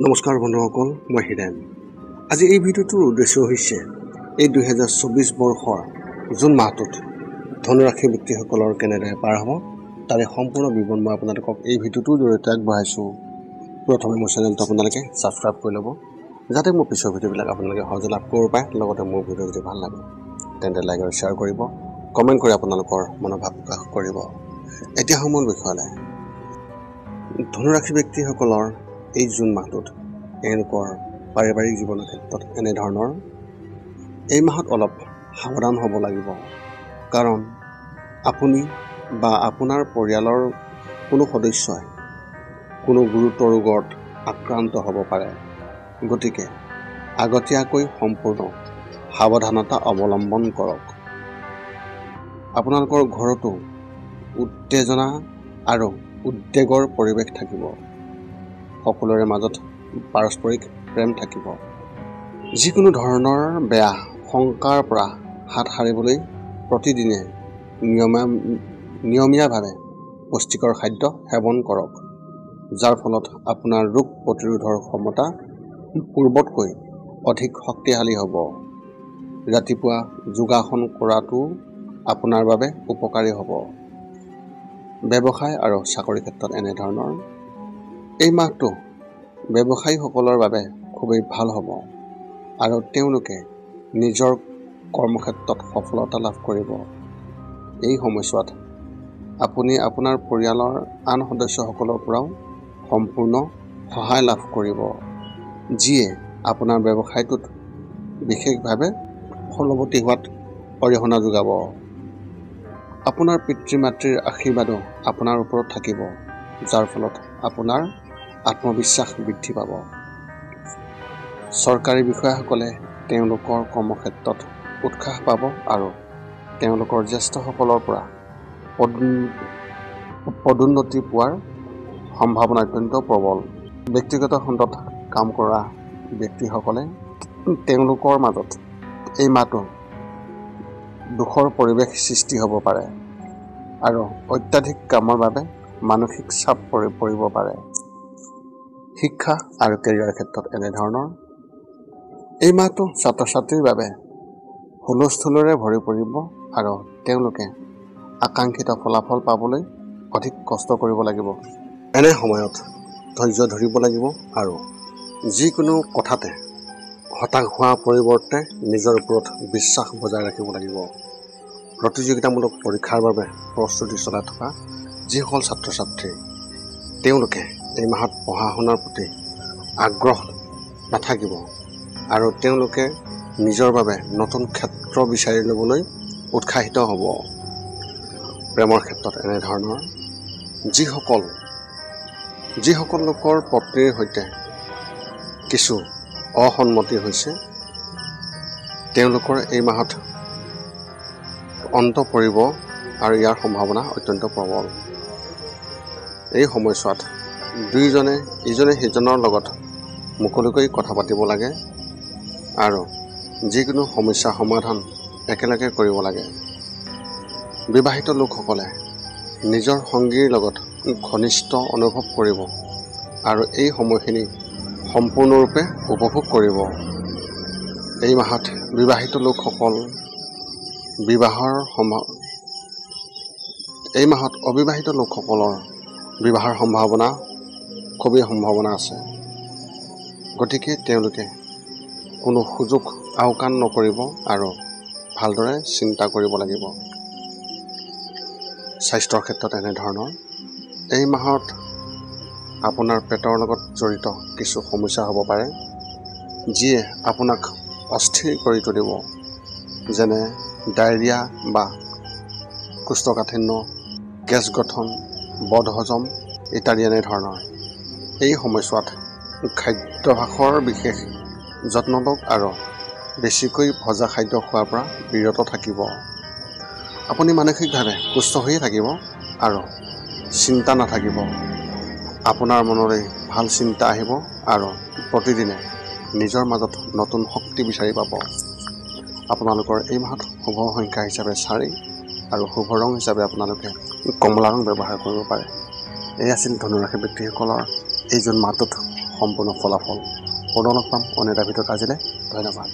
নমস্কাৰ বন্ধুসকল, মই হিৰেণ। আজি এই ভিডিঅ'টোৰ উদ্দেশ্য হৈছে এই 2024 বৰ্ষৰ জুন মাহটোত ধনুৰাশি ব্যক্তিসকলৰ কেনেদৰে পাৰ হ'ব তাৰে সম্পূৰ্ণ বিৱৰণ মই আপোনালোকক এই ভিডিঅ'টোৰ জৰিয়তে আগবঢ়াইছোঁ। প্ৰথমে মোৰ চেনেলটো আপোনালোকে ছাবস্ক্ৰাইব কৰি ল'ব, যাতে মোৰ পিছৰ ভিডিঅ'বিলাক আপোনালোকে সহজে লাভ কৰিব পাৰে। লগতে মোৰ ভিডিঅ' যদি ভাল লাগে তেন্তে লাইক আৰু শ্বেয়াৰ কৰিব, কমেণ্ট কৰি আপোনালোকৰ মনোভাৱ প্ৰকাশ কৰিব। এতিয়া মূল বিষয়লৈ। ধনুৰাশি ব্যক্তিসকলৰ এই জুন মাহটোত এওঁলোকৰ পাৰিবাৰিক জীৱনৰ ক্ষেত্ৰত এনেধৰণৰ এই মাহত অলপ সাৱধান হ'ব লাগিব, কাৰণ আপুনি বা আপোনাৰ পৰিয়ালৰ কোনো সদস্যই কোনো গুৰুতৰ ৰোগত আক্ৰান্ত হ'ব পাৰে। গতিকে আগতীয়াকৈ সম্পূৰ্ণ সাৱধানতা অৱলম্বন কৰক। আপোনালোকৰ ঘৰতো উত্তেজনা আৰু উদ্বেগৰ পৰিৱেশ থাকিব। সকলোৰে মাজত পাৰস্পৰিক প্ৰেম থাকিব। যিকোনো ধৰণৰ বেয়া শংকাৰ পৰা হাত সাৰিবলৈ প্ৰতিদিনে নিয়মীয়াভাৱে পুষ্টিকৰ খাদ্য সেৱন কৰক, যাৰ ফলত আপোনাৰ ৰোগ প্ৰতিৰোধৰ ক্ষমতা পূৰ্বতকৈ অধিক শক্তিশালী হ'ব। ৰাতিপুৱা যোগাসন কৰাটো আপোনাৰ বাবে উপকাৰী হ'ব। ব্যৱসায় আৰু চাকৰিৰ ক্ষেত্ৰত এনেধৰণৰ এই মাহটো ব্যৱসায়ীসকলৰ বাবে খুবেই ভাল হ'ব আৰু তেওঁলোকে নিজৰ কৰ্মক্ষেত্ৰত সফলতা লাভ কৰিব। এই সময়ছোৱাত আপুনি আপোনাৰ পৰিয়ালৰ আন সদস্যসকলৰ পৰাও সম্পূৰ্ণ সহায় লাভ কৰিব, যিয়ে আপোনাৰ ব্যৱসায়টোত বিশেষভাৱে ফলৱতী হোৱাত অৰিহণা যোগাব। আপোনাৰ পিতৃ মাতৃৰ আশীৰ্বাদো আপোনাৰ ওপৰত থাকিব, যাৰ ফলত আপোনাৰ আত্মবিশ্বাস বৃদ্ধি পাব। চৰকাৰী বিষয়াসকলে তেওঁলোকৰ কৰ্মক্ষেত্ৰত উৎসাহ পাব আৰু তেওঁলোকৰ জ্যেষ্ঠসকলৰ পৰা পদোন্নতি পোৱাৰ সম্ভাৱনা অত্যন্ত প্ৰবল। ব্যক্তিগত খণ্ডত কাম কৰা ব্যক্তিসকলে তেওঁলোকৰ মাজত এই মাহটো দুখৰ পৰিৱেশ সৃষ্টি হ'ব পাৰে আৰু অত্যাধিক কামৰ বাবে মানসিক চাপ পৰিব পাৰে। শিক্ষা আৰু কেৰিয়াৰৰ ক্ষেত্ৰত এনেধৰণৰ এই মাহটো ছাত্ৰ ছাত্ৰীৰ বাবে হুলস্থুলৰে ভৰি পৰিব আৰু তেওঁলোকে আকাংক্ষিত ফলাফল পাবলৈ অধিক কষ্ট কৰিব লাগিব। এনে সময়ত ধৈৰ্য ধৰিব লাগিব আৰু যিকোনো কথাতে হতাশ হোৱাৰ পৰিৱৰ্তে নিজৰ ওপৰত বিশ্বাস বজাই ৰাখিব লাগিব। প্ৰতিযোগিতামূলক পৰীক্ষাৰ বাবে প্ৰস্তুতি চলাই থকা যিসকল ছাত্ৰ ছাত্ৰী তেওঁলোকে এই মাহত পঢ়া শুনাৰ প্ৰতি আগ্ৰহ নাথাকিব আৰু তেওঁলোকে নিজৰ বাবে নতুন ক্ষেত্ৰ বিচাৰি ল'বলৈ উৎসাহিত হ'ব। প্ৰেমৰ ক্ষেত্ৰত এনেধৰণৰ যিসকল লোকৰ পত্নীৰ সৈতে কিছু অসন্মতি হৈছে, তেওঁলোকৰ এই মাহত অন্ত পৰিব আৰু ইয়াৰ সম্ভাৱনা অত্যন্ত প্ৰবল। এই সময়ছোৱাত দুয়োজনে ইজনে সিজনৰ লগত মুকলিকৈ কথা পাতিব লাগে আৰু যিকোনো সমস্যা সমাধান একেলগে কৰিব লাগে। বিবাহিত লোকসকলে নিজৰ সংগীৰ লগত ঘনিষ্ঠ অনুভৱ কৰিব আৰু এই সময়খিনি সম্পূৰ্ণৰূপে উপভোগ কৰিব। এই মাহত বিবাহিত লোকসকল এই মাহত অবিবাহিত লোকসকলৰ বিবাহৰ খুবেই সম্ভাৱনা আছে। গতিকে তেওঁলোকে কোনো সুযোগ আওকাণ নকৰিব আৰু ভালদৰে চিন্তা কৰিব লাগিব। স্বাস্থ্যৰ ক্ষেত্ৰত এনেধৰণৰ এই মাহত আপোনাৰ পেটৰ লগত জড়িত কিছু সমস্যা হ'ব পাৰে, যিয়ে আপোনাক অস্থিৰ কৰি তুলিব, যেনে ডায়েৰিয়া বা কোষ্ঠকাঠিন্য, গেছ গঠন, বদহজম ইত্যাদি এনেধৰণৰ। এই সময়ছোৱাত খাদ্যাভ্যাসৰ বিশেষ যত্ন লওক আৰু বেছিকৈ ভজা খাদ্য খোৱাৰ পৰা বিৰত থাকিব। আপুনি মানসিকভাৱে সুস্থ হৈয়ে থাকিব আৰু চিন্তা নাথাকিব। আপোনাৰ মনলৈ ভাল চিন্তা আহিব আৰু প্ৰতিদিনে নিজৰ মাজত নতুন শক্তি বিচাৰি পাব। আপোনালোকৰ এই মাহত শুভ সংখ্যা হিচাপে 4 আৰু শুভ ৰং হিচাপে আপোনালোকে কমলা ৰং ব্যৱহাৰ কৰিব পাৰে। এই আছিল ধনুৰাশি ব্যক্তিসকলৰ এই জুন মাহটোত সম্পূৰ্ণ ফলাফল। পুনৰ লগ পাম অন্য এটা ভিডিঅ'ত আজিলৈ ধন্যবাদ।